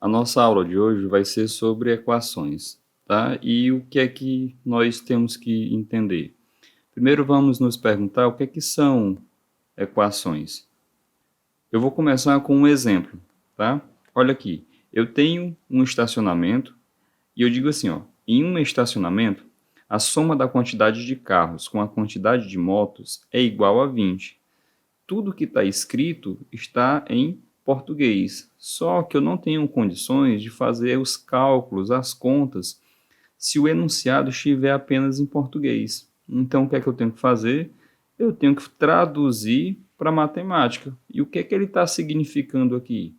A nossa aula de hoje vai ser sobre equações, tá? E o que é que nós temos que entender? Primeiro vamos nos perguntar o que é que são equações. Eu vou começar com um exemplo, tá? Olha aqui, eu tenho um estacionamento e eu digo assim, ó, em um estacionamento, a soma da quantidade de carros com a quantidade de motos é igual a 20. Tudo que está escrito está em português, só que eu não tenho condições de fazer os cálculos, as contas, se o enunciado estiver apenas em português. Então, o que é que eu tenho que fazer? Eu tenho que traduzir para matemática. E o que é que ele está significando aqui?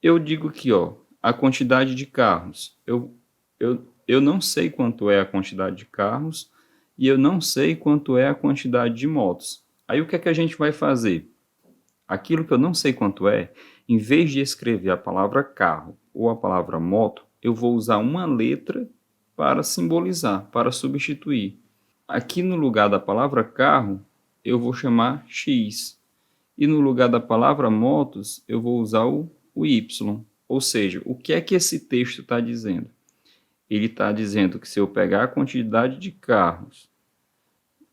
Eu digo aqui, ó, a quantidade de carros. Eu não sei quanto é a quantidade de carros e eu não sei quanto é a quantidade de motos. Aí o que é que a gente vai fazer? Aquilo que eu não sei quanto é, em vez de escrever a palavra carro ou a palavra moto, eu vou usar uma letra para simbolizar, para substituir. Aqui no lugar da palavra carro, eu vou chamar X. E no lugar da palavra motos, eu vou usar o Y. Ou seja, o que é que esse texto está dizendo? Ele está dizendo que se eu pegar a quantidade de carros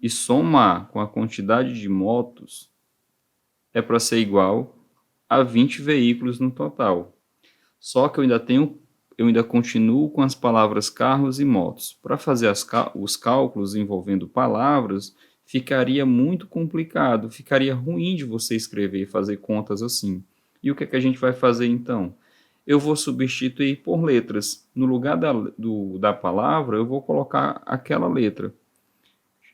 e somar com a quantidade de motos, é para ser igual a 20 veículos no total. Só que eu ainda continuo com as palavras carros e motos. Para fazer os cálculos envolvendo palavras, ficaria muito complicado, ficaria ruim de você escrever e fazer contas assim. E o que é que a gente vai fazer então? Eu vou substituir por letras. No lugar da palavra, eu vou colocar aquela letra.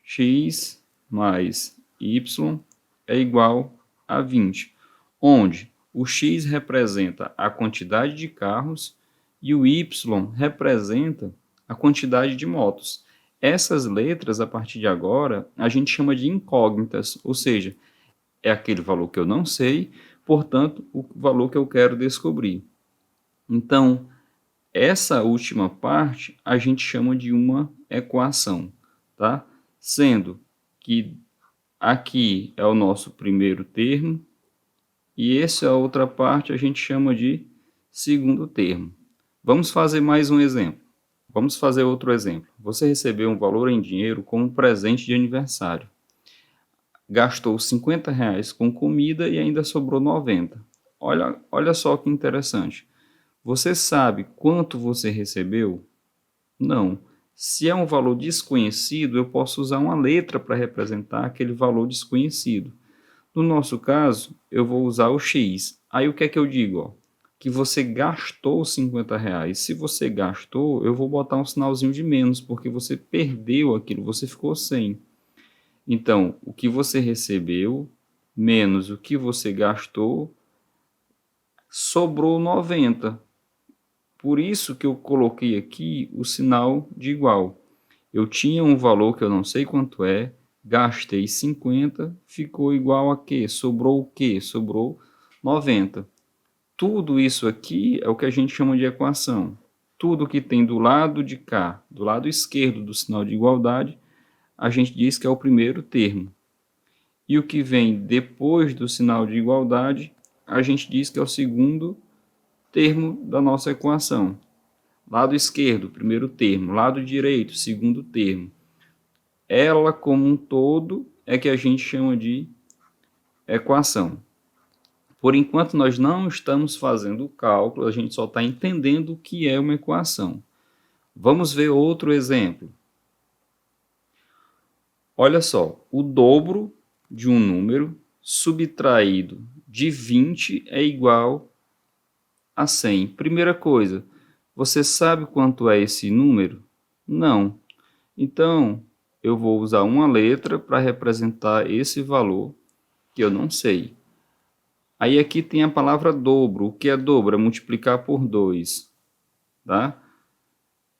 X mais Y é igual a 20, onde o X representa a quantidade de carros e o Y representa a quantidade de motos. Essas letras, a partir de agora, a gente chama de incógnitas, ou seja, é aquele valor que eu não sei, portanto, o valor que eu quero descobrir. Então, essa última parte a gente chama de uma equação, tá? Sendo que aqui é o nosso primeiro termo e essa outra parte a gente chama de segundo termo. Vamos fazer mais um exemplo. Vamos fazer outro exemplo. Você recebeu um valor em dinheiro como presente de aniversário. Gastou R$ 50 com comida e ainda sobrou 90. Olha só que interessante. Você sabe quanto você recebeu? Não. Se é um valor desconhecido, eu posso usar uma letra para representar aquele valor desconhecido. No nosso caso, eu vou usar o X. Aí o que é que eu digo? Ó? Que você gastou R$ 50. Se você gastou, eu vou botar um sinalzinho de menos, porque você perdeu aquilo, você ficou sem. Então, o que você recebeu menos o que você gastou, sobrou 90. Por isso que eu coloquei aqui o sinal de igual. Eu tinha um valor que eu não sei quanto é, gastei 50, ficou igual a quê? Sobrou o quê? Sobrou 90. Tudo isso aqui é o que a gente chama de equação. Tudo que tem do lado de cá, do lado esquerdo do sinal de igualdade, a gente diz que é o primeiro termo. E o que vem depois do sinal de igualdade, a gente diz que é o segundo termo da nossa equação. Lado esquerdo, primeiro termo. Lado direito, segundo termo. Ela como um todo é que a gente chama de equação. Por enquanto nós não estamos fazendo o cálculo, a gente só está entendendo o que é uma equação. Vamos ver outro exemplo. Olha só, o dobro de um número subtraído de 20 é igual a 100. Primeira coisa, você sabe quanto é esse número? Não. Então, eu vou usar uma letra para representar esse valor que eu não sei. Aí aqui tem a palavra dobro. O que é dobro? É multiplicar por 2, tá?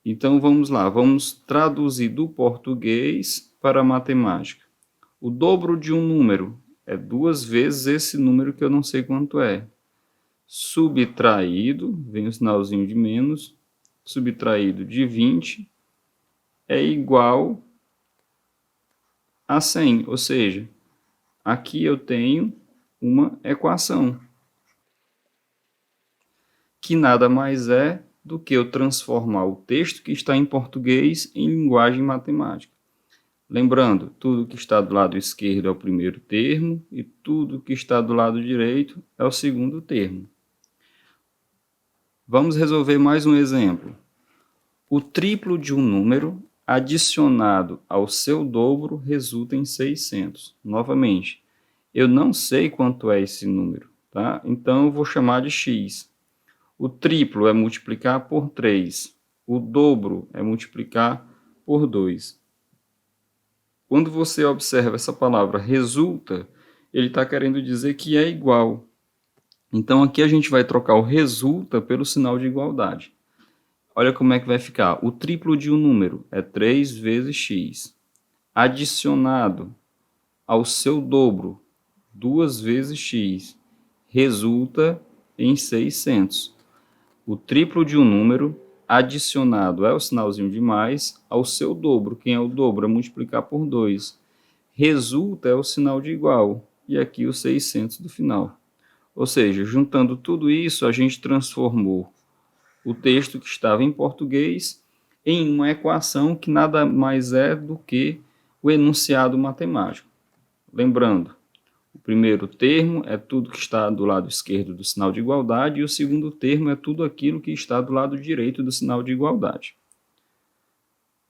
Então vamos lá, vamos traduzir do português para a matemática. O dobro de um número é 2 vezes esse número que eu não sei quanto é. Subtraído, vem o sinalzinho de menos, subtraído de 20 é igual a 100, ou seja, aqui eu tenho uma equação. que nada mais é do que eu transformar o texto que está em português em linguagem matemática. Lembrando, tudo que está do lado esquerdo é o primeiro termo e tudo que está do lado direito é o segundo termo. Vamos resolver mais um exemplo. O triplo de um número adicionado ao seu dobro resulta em 600. Novamente, eu não sei quanto é esse número, tá? Então eu vou chamar de x. O triplo é multiplicar por 3. O dobro é multiplicar por 2. Quando você observa essa palavra resulta, ele está querendo dizer que é igual. Então aqui a gente vai trocar o resulta pelo sinal de igualdade. Olha como é que vai ficar. O triplo de um número é 3 vezes x. Adicionado ao seu dobro, 2 vezes x, resulta em 600. O triplo de um número adicionado é o sinalzinho de mais ao seu dobro. Quem é o dobro? É multiplicar por 2. Resulta é o sinal de igual. E aqui o 600 do final. Ou seja, juntando tudo isso, a gente transformou o texto que estava em português em uma equação que nada mais é do que o enunciado matemático. Lembrando, o primeiro termo é tudo que está do lado esquerdo do sinal de igualdade e o segundo termo é tudo aquilo que está do lado direito do sinal de igualdade.